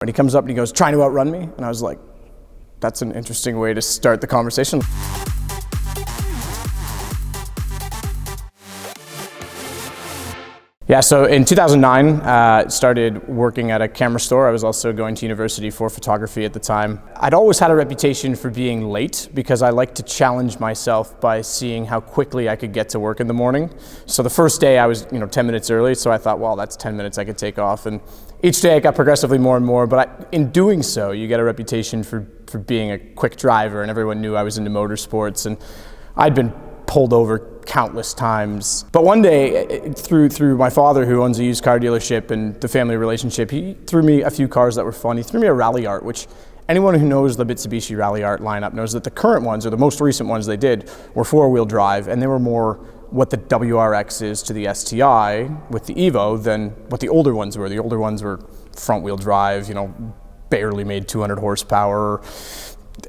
And he comes up and he goes, "Trying to outrun me?" And I was like, that's an interesting way to start the conversation. Yeah, so in 2009, started working at a camera store. I was also going to university for photography at the time. I'd always had a reputation for being late because I like to challenge myself by seeing how quickly I could get to work in the morning. So the first day I was 10 minutes early, so I thought, well, that's 10 minutes I could take off. And each day I got progressively more and more, but in doing so, you get a reputation for being a quick driver, and everyone knew I was into motorsports, and I'd been pulled over countless times. But one day, through my father, who owns a used car dealership, and the family relationship, he threw me a few cars that were fun. He threw me a Rally Art, which anyone who knows the Mitsubishi Rally Art lineup knows that the current ones, or the most recent ones they did, were four-wheel drive, and they were more what the WRX is to the STI with the Evo than what the older ones were. The older ones were front-wheel drive, barely made 200 horsepower.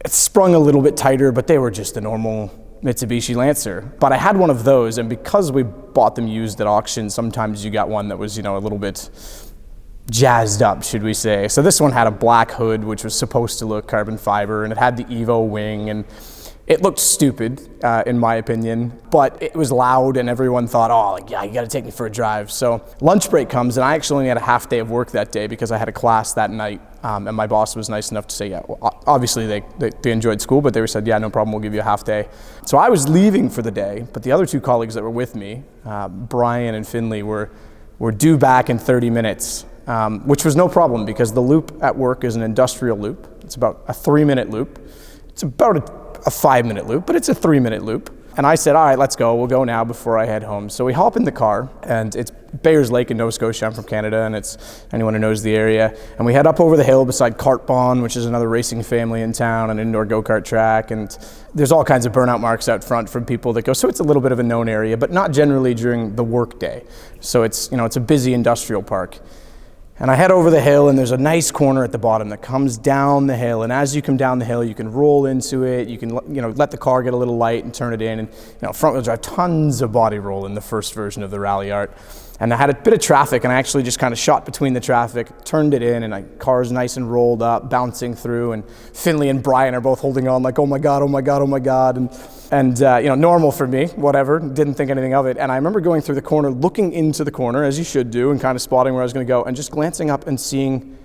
It sprung a little bit tighter, but they were just the normal Mitsubishi Lancer. But I had one of those, and because we bought them used at auction, sometimes you got one that was, a little bit jazzed up, should we say. So this one had a black hood, which was supposed to look carbon fiber, and it had the Evo wing, and it looked stupid, in my opinion, but it was loud, and everyone thought, oh, yeah, you gotta take me for a drive. So lunch break comes, and I actually only had a half day of work that day because I had a class that night, and my boss was nice enough to say, yeah, well, obviously they enjoyed school, but they said, yeah, no problem, we'll give you a half day. So I was leaving for the day, but the other two colleagues that were with me, Brian and Finley, were due back in 30 minutes, which was no problem because the loop at work is an industrial loop. It's about a 3-minute loop. It's about a 5-minute loop, but it's a 3-minute loop. And I said, all right, let's go. We'll go now before I head home. So we hop in the car, and it's Bayers Lake in Nova Scotia. I'm from Canada, and it's anyone who knows the area. And we head up over the hill beside Kartbahn, which is another racing family in town, an indoor go-kart track. And there's all kinds of burnout marks out front from people that go. So it's a little bit of a known area, but not generally during the work day. So it's a busy industrial park. And I head over the hill, and there's a nice corner at the bottom that comes down the hill. And as you come down the hill, you can roll into it. You can, let the car get a little light and turn it in. And, front-wheel drive, tons of body roll in the first version of the Rally Art. And I had a bit of traffic, and I actually just kind of shot between the traffic, turned it in, and the car's nice and rolled up, bouncing through. And Finley and Brian are both holding on like, oh my God, oh my God, oh my God. And normal for me, whatever, didn't think anything of it. And I remember going through the corner, looking into the corner, as you should do, and kind of spotting where I was going to go, and just glancing up and seeing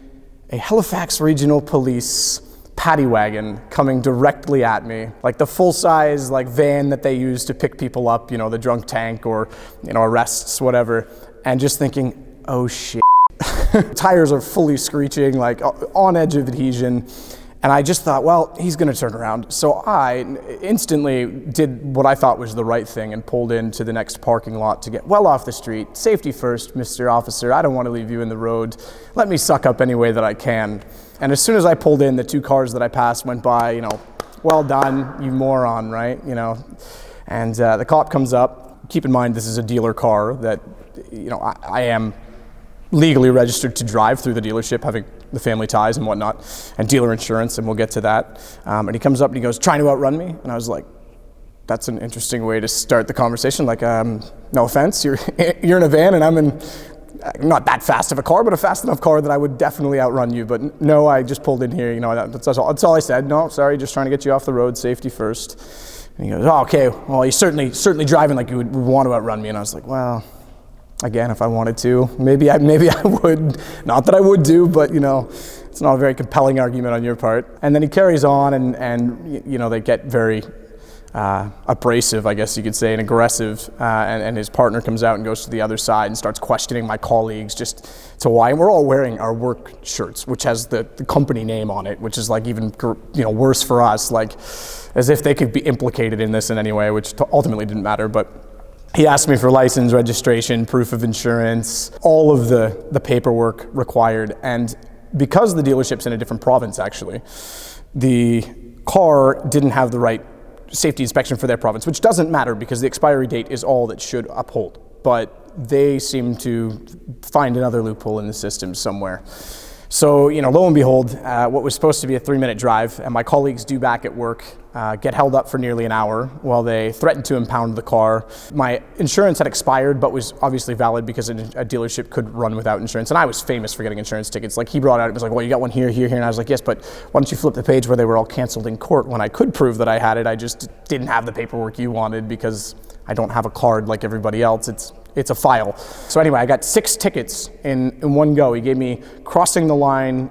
a Halifax Regional Police paddy wagon coming directly at me, like the full-size van that they use to pick people up, the drunk tank or arrests, whatever, and just thinking, oh shit. Tires are fully screeching, on edge of adhesion. And I just thought, well, he's going to turn around. So I instantly did what I thought was the right thing and pulled into the next parking lot to get well off the street. Safety first, Mr. Officer. I don't want to leave you in the road. Let me suck up any way that I can. And as soon as I pulled in, the two cars that I passed went by, well done, you moron, right? And the cop comes up. Keep in mind, this is a dealer car that, I am legally registered to drive through the dealership, having the family ties and whatnot, and dealer insurance, and we'll get to that. And he comes up and he goes, "Trying to outrun me?" And I was like, that's an interesting way to start the conversation. No offense, you're in a van and I'm in not that fast of a car, but a fast enough car that I would definitely outrun you. But no, I just pulled in here, that's all I said. No, sorry, just trying to get you off the road, safety first. And he goes, oh, okay, well, you're certainly driving like you would want to outrun me. And I was like, well, again, if I wanted to, maybe I would. Not that I would do, but it's not a very compelling argument on your part. And then he carries on, and they get very abrasive, I guess you could say, and aggressive. And his partner comes out and goes to the other side and starts questioning my colleagues just to why. And we're all wearing our work shirts, which has the company name on it, which is even worse for us, as if they could be implicated in this in any way, which ultimately didn't matter, but. He asked me for license, registration, proof of insurance, all of the paperwork required. And because the dealership's in a different province, actually, the car didn't have the right safety inspection for their province, which doesn't matter because the expiry date is all that should uphold. But they seem to find another loophole in the system somewhere. So, lo and behold, what was supposed to be a 3-minute drive, and my colleagues due back at work, get held up for nearly an hour while they threatened to impound the car. My insurance had expired, but was obviously valid because a dealership could run without insurance. And I was famous for getting insurance tickets. Like, he brought out, it was like, well, you got one here, here, here. And I was like, yes, but why don't you flip the page where they were all canceled in court when I could prove that I had it? I just didn't have the paperwork you wanted because I don't have a card like everybody else. It's a file. So anyway, I got 6 tickets in one go. He gave me crossing the line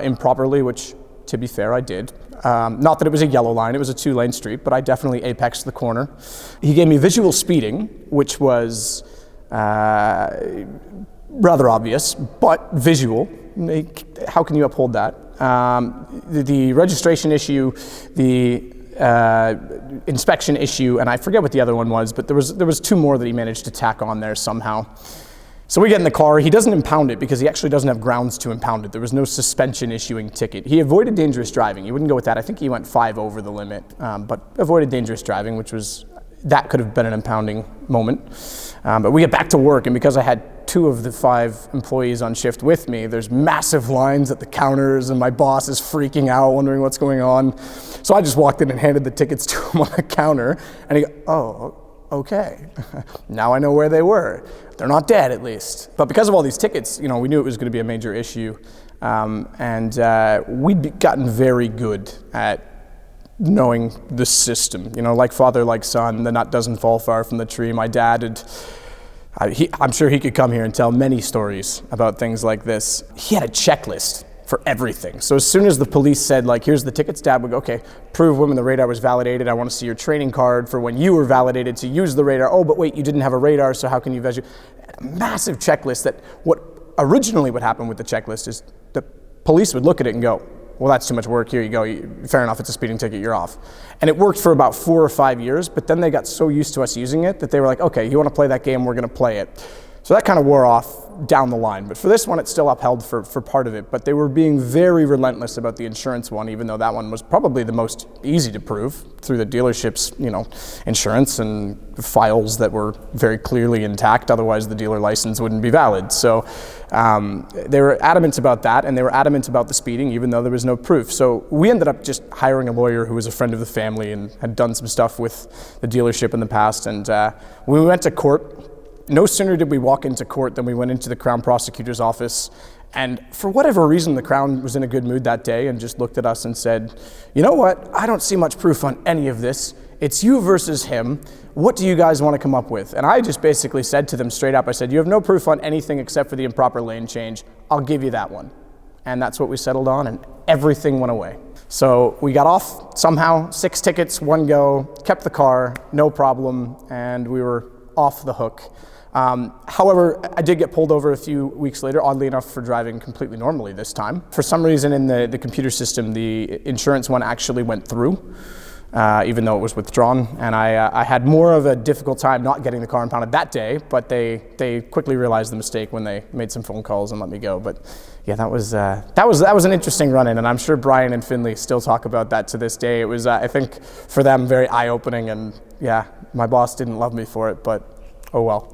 improperly, which, to be fair, I did. Not that it was a yellow line, it was a 2-lane street, but I definitely apexed the corner. He gave me visual speeding, which was rather obvious, but visual. How can you uphold that? The registration issue, the inspection issue, and I forget what the other one was, but there was 2 more that he managed to tack on there somehow. So we get in the car. He doesn't impound it because he actually doesn't have grounds to impound it. There was no suspension issuing ticket. He avoided dangerous driving. He wouldn't go with that. I think he went 5 over the limit, but avoided dangerous driving, that could have been an impounding moment. But we get back to work, and because I had 2 of the 5 employees on shift with me, there's massive lines at the counters, and my boss is freaking out, wondering what's going on. So I just walked in and handed the tickets to him on the counter, and he goes, oh, okay. Now I know where they were. They're not dead, at least. But because of all these tickets, we knew it was going to be a major issue, and we'd gotten very good at knowing the system. Like father, like son, the nut doesn't fall far from the tree. My dad I'm sure he could come here and tell many stories about things like this. He had a checklist for everything. So as soon as the police said, like, here's the tickets, Dad would go, okay, prove when the radar was validated. I want to see your training card for when you were validated to use the radar. Oh, but wait, you didn't have a radar, so how can you A massive checklist that what originally would happen with the checklist is the police would look at it and go, well, that's too much work. Here you go. Fair enough. It's a speeding ticket. You're off. And it worked for about 4 or 5 years, but then they got so used to us using it that they were like, okay, you want to play that game? We're going to play it. So that kind of wore off down the line. But for this one, it's still upheld for part of it. But they were being very relentless about the insurance one, even though that one was probably the most easy to prove through the dealership's, insurance and files that were very clearly intact. Otherwise, the dealer license wouldn't be valid. So they were adamant about that, and they were adamant about the speeding, even though there was no proof. So we ended up just hiring a lawyer who was a friend of the family and had done some stuff with the dealership in the past. And we went to court. No sooner did we walk into court than we went into the Crown Prosecutor's office, and for whatever reason, the Crown was in a good mood that day and just looked at us and said, you know what, I don't see much proof on any of this. It's you versus him. What do you guys want to come up with? And I just basically said to them straight up, I said, you have no proof on anything except for the improper lane change. I'll give you that one. And that's what we settled on, and everything went away. So we got off somehow, 6 tickets, 1 go, kept the car, no problem, and we were off the hook. However, I did get pulled over a few weeks later, oddly enough, for driving completely normally this time. For some reason in the computer system, the insurance one actually went through, even though it was withdrawn. And I had more of a difficult time not getting the car impounded that day, but they quickly realized the mistake when they made some phone calls and let me go. But yeah, that was an interesting run-in, and I'm sure Brian and Finley still talk about that to this day. It was, I think, for them, very eye-opening, and yeah, my boss didn't love me for it, but oh well.